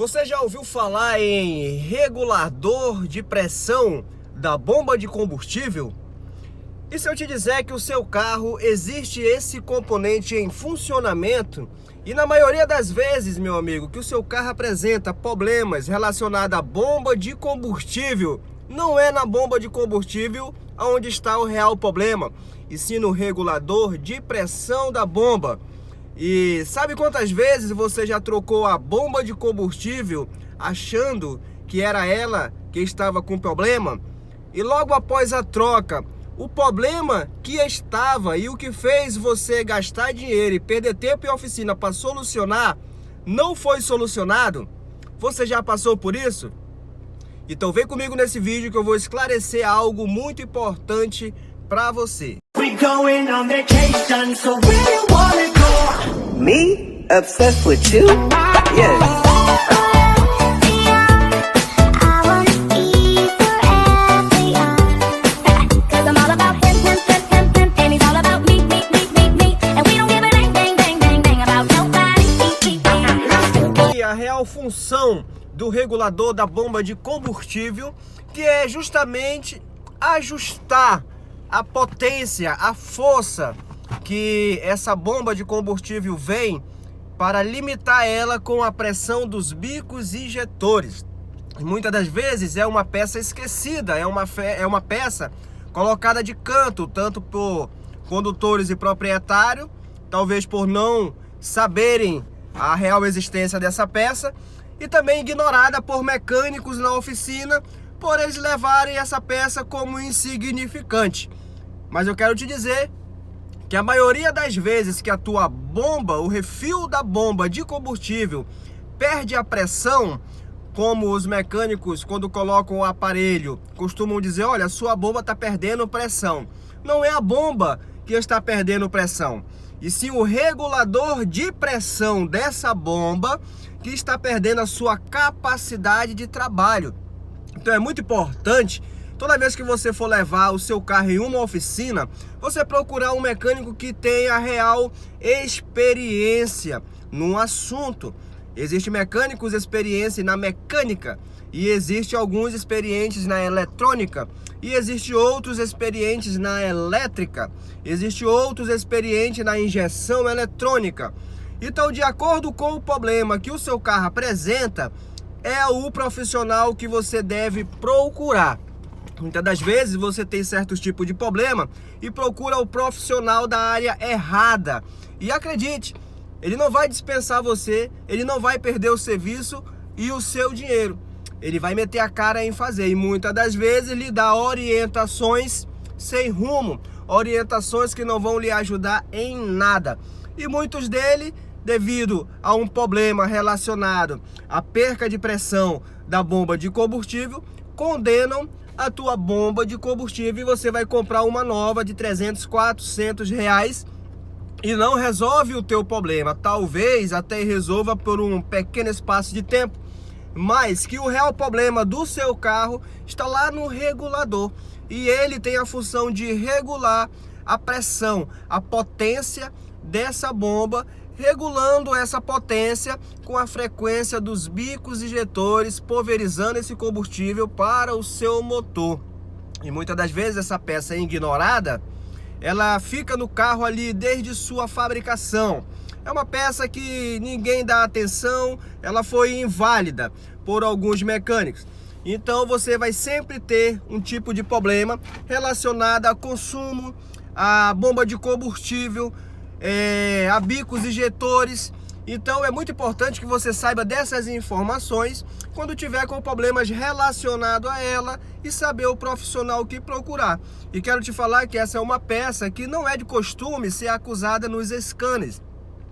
Você já ouviu falar em regulador de pressão da bomba de combustível? E se eu te dizer que o seu carro existe esse componente em funcionamento e na maioria das vezes, meu amigo, que o seu carro apresenta problemas relacionados à bomba de combustível, não é na bomba de combustível onde está o real problema, e sim no regulador de pressão da bomba. E sabe quantas vezes você já trocou a bomba de combustível achando que era ela que estava com problema? E logo após a troca, o problema que estava e o que fez você gastar dinheiro e perder tempo em oficina para solucionar, não foi solucionado? Você já passou por isso? Então vem comigo nesse vídeo que eu vou esclarecer algo muito importante para você. Me? Obsessed with you? Yes. E a real função do regulador da bomba de combustível, que é justamente ajustar a potência, a força que essa bomba de combustível vem para limitar ela com a pressão dos bicos injetores. E muitas das vezes é uma peça esquecida, é uma peça colocada de canto, tanto por condutores e proprietários, talvez por não saberem a real existência dessa peça, e também ignorada por mecânicos na oficina, por eles levarem essa peça como insignificante. Mas eu quero te dizer que a maioria das vezes que a tua bomba, o refil da bomba de combustível, perde a pressão, como os mecânicos, quando colocam o aparelho, costumam dizer: olha, a sua bomba está perdendo pressão. Não é a bomba que está perdendo pressão, e sim o regulador de pressão dessa bomba que está perdendo a sua capacidade de trabalho. Então é muito importante, toda vez que você for levar o seu carro em uma oficina, você procurar um mecânico que tenha real experiência no assunto. Existem mecânicos experientes na mecânica, e existem alguns experientes na eletrônica, e existem outros experientes na elétrica, existem outros experientes na injeção eletrônica. Então, de acordo com o problema que o seu carro apresenta, é o profissional que você deve procurar. Muitas das vezes você tem certos tipos de problema e procura o profissional da área errada. E acredite, ele não vai dispensar você, ele não vai perder o serviço e o seu dinheiro. Ele vai meter a cara em fazer, e muitas das vezes lhe dá orientações sem rumo, orientações que não vão lhe ajudar em nada. E muitos deles, devido a um problema relacionado à perca de pressão da bomba de combustível, condenam a tua bomba de combustível, e você vai comprar uma nova de 300, 400 reais e não resolve o teu problema. Talvez até resolva por um pequeno espaço de tempo, mas que o real problema do seu carro está lá no regulador, e ele tem a função de regular a pressão, a potência dessa bomba, regulando essa potência com a frequência dos bicos injetores, pulverizando esse combustível para o seu motor. E muitas das vezes essa peça é ignorada, ela fica no carro ali desde sua fabricação. É uma peça que ninguém dá atenção, ela foi inválida por alguns mecânicos. Então você vai sempre ter um tipo de problema relacionado a consumo, a bomba de combustível, a bicos injetores. Então é muito importante que você saiba dessas informações quando tiver com problemas relacionados a ela, e saber o profissional que procurar. E quero te falar que essa é uma peça que não é de costume ser acusada nos scanners.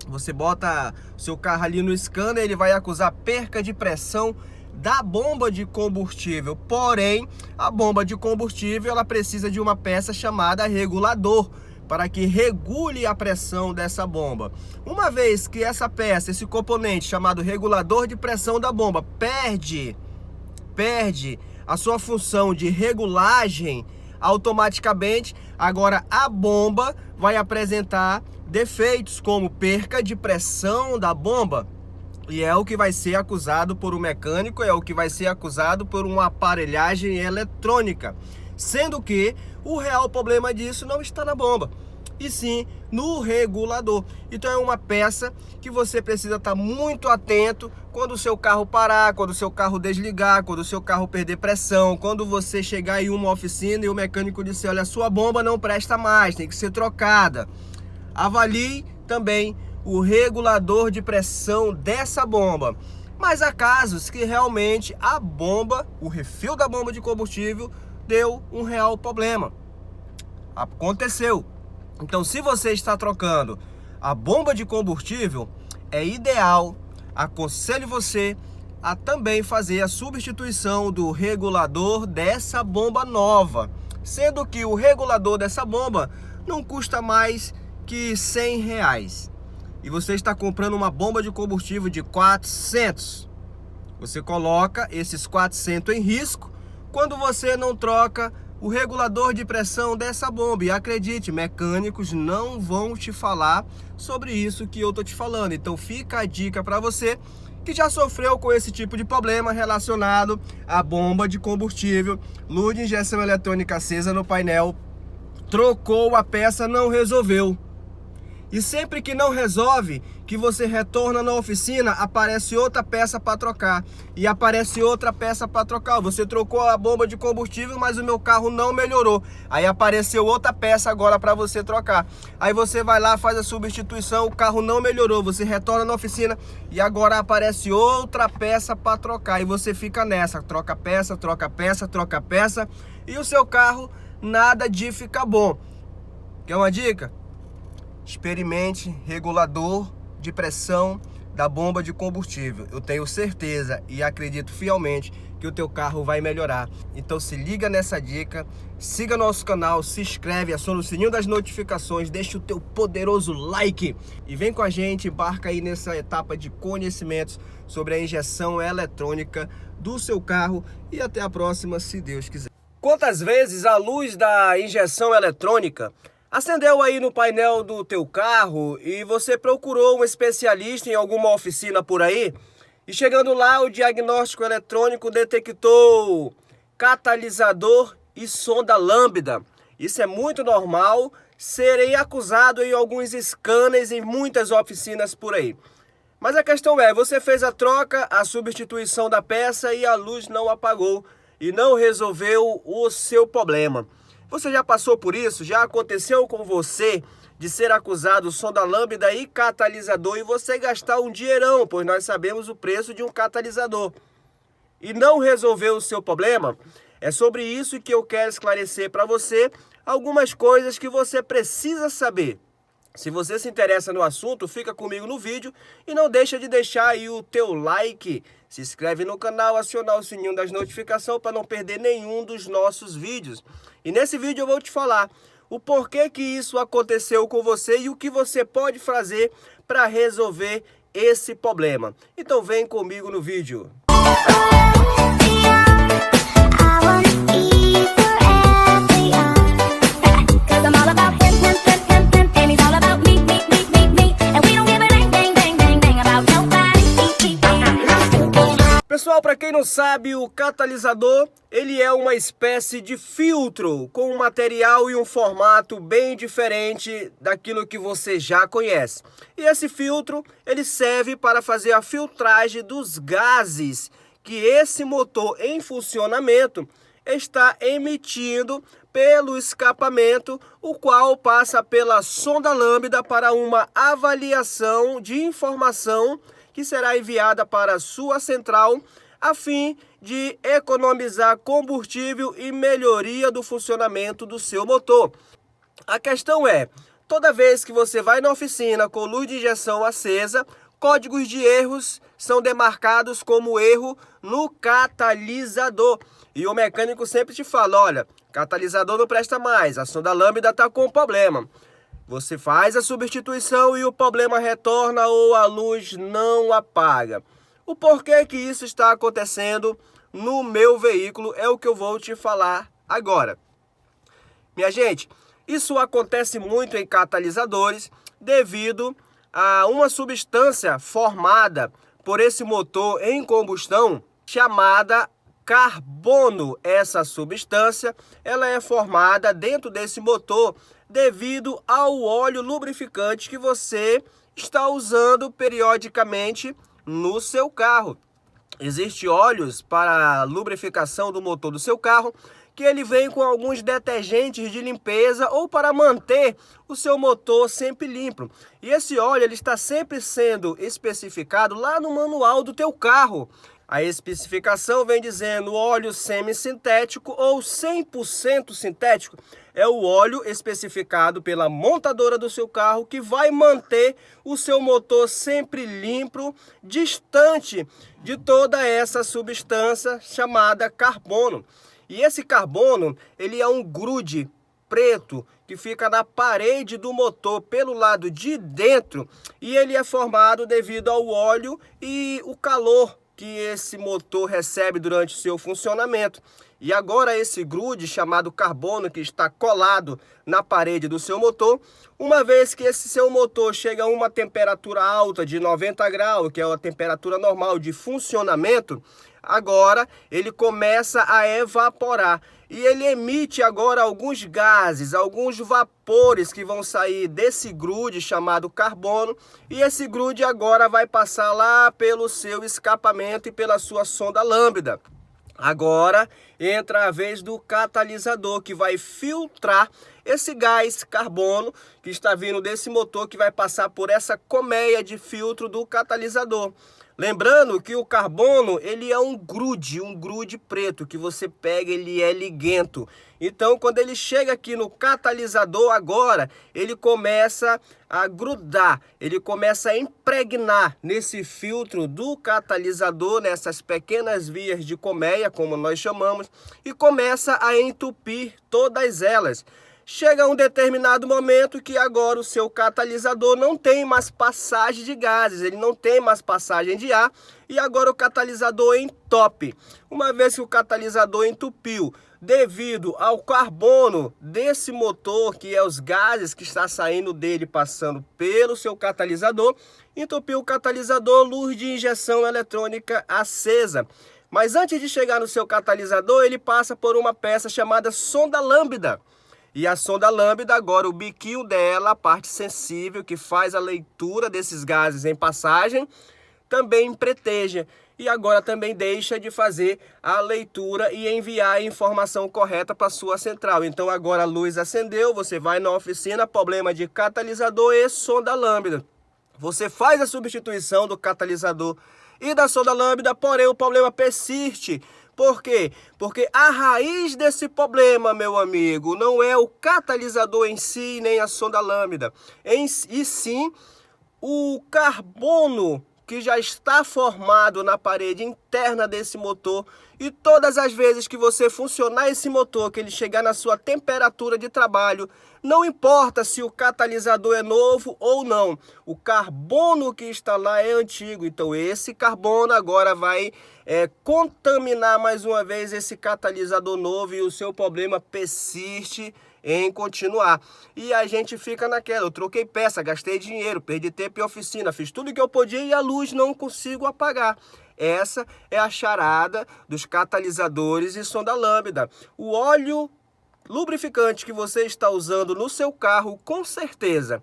Você bota o seu carro ali no scanner, ele vai acusar perca de pressão da bomba de combustível. Porém, a bomba de combustível ela precisa de uma peça chamada regulador, para que regule a pressão dessa bomba. Uma vez que essa peça, esse componente chamado regulador de pressão da bomba, perde a sua função de regulagem, automaticamente agora a bomba vai apresentar defeitos como perca de pressão da bomba. E é o que vai ser acusado por um mecânico, é o que vai ser acusado por uma aparelhagem eletrônica. Sendo que o real problema disso não está na bomba, e sim no regulador. Então é uma peça que você precisa estar muito atento quando o seu carro parar, quando o seu carro desligar, quando o seu carro perder pressão, quando você chegar em uma oficina e o mecânico disser: olha, a sua bomba não presta mais, tem que ser trocada. Avalie também o regulador de pressão dessa bomba. Mas há casos que realmente a bomba, o refil da bomba de combustível, deu um real problema. Aconteceu. Então, se você está trocando a bomba de combustível, é ideal, aconselho você a também fazer a substituição do regulador dessa bomba nova. Sendo que o regulador dessa bomba não custa mais que R$100. E você está comprando uma bomba de combustível de 400. Você coloca esses 400 em risco quando você não troca o regulador de pressão dessa bomba. E acredite, mecânicos não vão te falar sobre isso que eu tô te falando. Então fica a dica para você que já sofreu com esse tipo de problema relacionado à bomba de combustível, luz de injeção eletrônica acesa no painel, trocou a peça, não resolveu. E sempre que não resolve, que você retorna na oficina, aparece outra peça para trocar. E aparece outra peça para trocar. Você trocou a bomba de combustível, mas o meu carro não melhorou. Aí apareceu outra peça agora para você trocar. Aí você vai lá, faz a substituição, o carro não melhorou. Você retorna na oficina e agora aparece outra peça para trocar. E você fica nessa, troca peça, troca peça, troca peça. E o seu carro nada de ficar bom. Quer uma dica? Experimente regulador de pressão da bomba de combustível. Eu tenho certeza e acredito fielmente que o teu carro vai melhorar. Então se liga nessa dica, siga nosso canal, se inscreve, aciona o sininho das notificações, deixa o teu poderoso like e vem com a gente, embarca aí nessa etapa de conhecimentos sobre a injeção eletrônica do seu carro e até a próxima, se Deus quiser. Quantas vezes a luz da injeção eletrônica acendeu aí no painel do teu carro e você procurou um especialista em alguma oficina por aí e chegando lá o diagnóstico eletrônico detectou catalisador e sonda lambda. Isso é muito normal, serei acusado em alguns scanners em muitas oficinas por aí. Mas a questão é, você fez a troca, a substituição da peça e a luz não apagou e não resolveu o seu problema. Você já passou por isso? Já aconteceu com você de ser acusado sonda lambda e catalisador e você gastar um dinheirão, pois nós sabemos o preço de um catalisador, e não resolveu o seu problema? É sobre isso que eu quero esclarecer para você algumas coisas que você precisa saber. Se você se interessa no assunto, fica comigo no vídeo e não deixa de deixar aí o teu like, se inscreve no canal, acionar o sininho das notificações para não perder nenhum dos nossos vídeos. E nesse vídeo eu vou te falar o porquê que isso aconteceu com você e o que você pode fazer para resolver esse problema. Então vem comigo no vídeo. Pessoal, para quem não sabe, o catalisador, ele é uma espécie de filtro com um material e um formato bem diferente daquilo que você já conhece. E esse filtro, ele serve para fazer a filtragem dos gases que esse motor em funcionamento está emitindo pelo escapamento, o qual passa pela sonda lambda para uma avaliação de informação que será enviada para a sua central a fim de economizar combustível e melhoria do funcionamento do seu motor. A questão é, toda vez que você vai na oficina com luz de injeção acesa, códigos de erros são demarcados como erro no catalisador. E o mecânico sempre te fala, olha, catalisador não presta mais, a sonda lambda está com problema. Você faz a substituição e o problema retorna ou a luz não apaga. O porquê que isso está acontecendo no meu veículo é o que eu vou te falar agora. Minha gente, isso acontece muito em catalisadores devido a uma substância formada por esse motor em combustão chamada carbono. Essa substância, ela é formada dentro desse motor devido ao óleo lubrificante que você está usando periodicamente no seu carro. Existem óleos para lubrificação do motor do seu carro que ele vem com alguns detergentes de limpeza ou para manter o seu motor sempre limpo. E esse óleo ele está sempre sendo especificado lá no manual do teu carro. A especificação vem dizendo óleo semissintético ou 100% sintético. É o óleo especificado pela montadora do seu carro que vai manter o seu motor sempre limpo, distante de toda essa substância chamada carbono. E esse carbono, ele é um grude preto que fica na parede do motor pelo lado de dentro e ele é formado devido ao óleo e o calor que esse motor recebe durante o seu funcionamento. E agora esse grude chamado carbono que está colado na parede do seu motor, uma vez que esse seu motor chega a uma temperatura alta de 90 graus, que é a temperatura normal de funcionamento, agora ele começa a evaporar e ele emite agora alguns gases, alguns vapores que vão sair desse grude chamado carbono, e esse grude agora vai passar lá pelo seu escapamento e pela sua sonda lambda. Agora entra a vez do catalisador que vai filtrar esse gás carbono que está vindo desse motor, que vai passar por essa colmeia de filtro do catalisador. Lembrando que o carbono, ele é um grude preto, que você pega, ele é liguento. Então, quando ele chega aqui no catalisador agora, ele começa a grudar, ele começa a impregnar nesse filtro do catalisador, nessas pequenas vias de colmeia, como nós chamamos, e começa a entupir todas elas. Chega um determinado momento que agora o seu catalisador não tem mais passagem de gases, ele não tem mais passagem de ar e agora o catalisador entope. Uma vez que o catalisador entupiu, devido ao carbono desse motor, que é os gases que está saindo dele passando pelo seu catalisador, entupiu o catalisador, luz de injeção eletrônica acesa. Mas antes de chegar no seu catalisador, ele passa por uma peça chamada sonda lambda. E a sonda lambda, agora o biquinho dela, a parte sensível que faz a leitura desses gases em passagem, também preteja. E agora também deixa de fazer a leitura e enviar a informação correta para a sua central. Então agora a luz acendeu, você vai na oficina, problema de catalisador e sonda lambda. Você faz a substituição do catalisador e da sonda lambda, porém o problema persiste. Por quê? Porque a raiz desse problema, meu amigo, não é o catalisador em si, nem a sonda lambda, e sim o carbono que já está formado na parede interna desse motor. E todas as vezes que você funcionar esse motor, que ele chegar na sua temperatura de trabalho, não importa se o catalisador é novo ou não, o carbono que está lá é antigo. Então esse carbono agora vai contaminar mais uma vez esse catalisador novo e o seu problema persiste em continuar. E a gente fica naquela, eu troquei peça, gastei dinheiro, perdi tempo em oficina, fiz tudo que eu podia e a luz não consigo apagar. Essa é a charada dos catalisadores e sonda lambda. O óleo lubrificante que você está usando no seu carro, com certeza,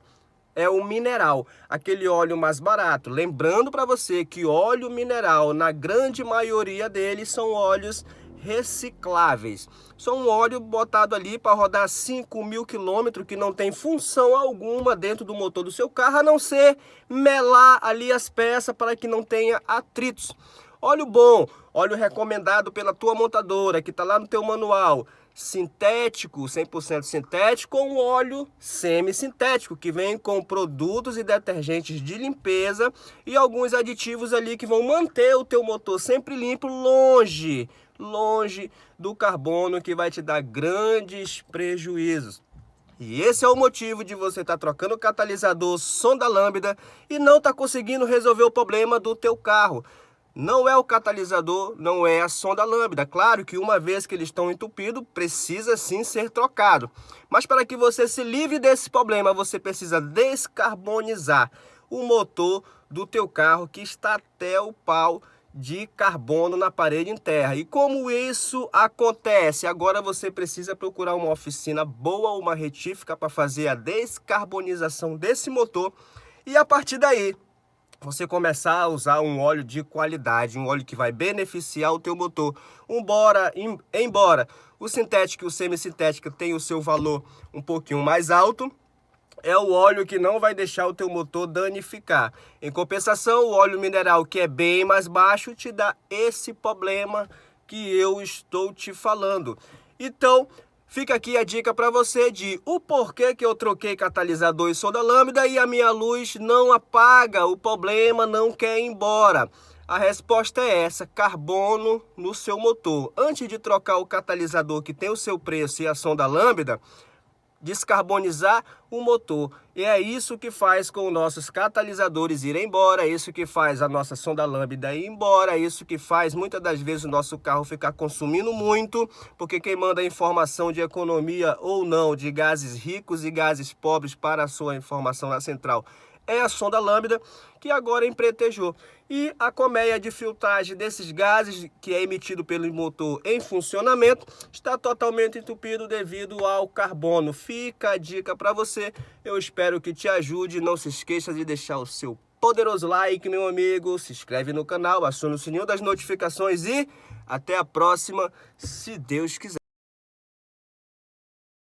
é o mineral, aquele óleo mais barato. Lembrando para você que óleo mineral, na grande maioria deles, são óleos recicláveis. São um óleo botado ali para rodar 5.000 quilômetros, que não tem função alguma dentro do motor do seu carro, a não ser melar ali as peças para que não tenha atritos. Óleo bom, óleo recomendado pela tua montadora, que está lá no teu manual, sintético, 100% sintético, ou um óleo semissintético, que vem com produtos e detergentes de limpeza e alguns aditivos ali que vão manter o teu motor sempre limpo, longe do carbono, que vai te dar grandes prejuízos. E esse é o motivo de você estar trocando o catalisador, sonda lambda, e não estar conseguindo resolver o problema do teu carro. Não é o catalisador, não é a sonda lambda. Claro que uma vez que eles estão entupidos, precisa sim ser trocado. Mas para que você se livre desse problema, você precisa descarbonizar o motor do teu carro que está até o pau de carbono na parede em terra. E como isso acontece? Agora você precisa procurar uma oficina boa, uma retífica para fazer a descarbonização desse motor e a partir daí você começar a usar um óleo de qualidade, um óleo que vai beneficiar o teu motor. Embora o sintético e o semissintético tenham o seu valor um pouquinho mais alto, é o óleo que não vai deixar o teu motor danificar. Em compensação, o óleo mineral, que é bem mais baixo, te dá esse problema que eu estou te falando. Então, fica aqui a dica para você de o porquê que eu troquei catalisador e sonda lambda e a minha luz não apaga, o problema não quer ir embora. A resposta é essa, carbono no seu motor. Antes de trocar o catalisador que tem o seu preço e a sonda lambda, descarbonizar o motor. E é isso que faz com os nossos catalisadores irem embora, é isso que faz a nossa sonda lambda ir embora, é isso que faz muitas das vezes o nosso carro ficar consumindo muito, porque quem manda a informação de economia ou não de gases ricos e gases pobres para a sua informação na central é a sonda lambda, que agora empretejou. E a colmeia de filtragem desses gases, que é emitido pelo motor em funcionamento, está totalmente entupido devido ao carbono. Fica a dica para você, eu espero que te ajude. Não se esqueça de deixar o seu poderoso like, meu amigo, se inscreve no canal, aciona o sininho das notificações e até a próxima, se Deus quiser.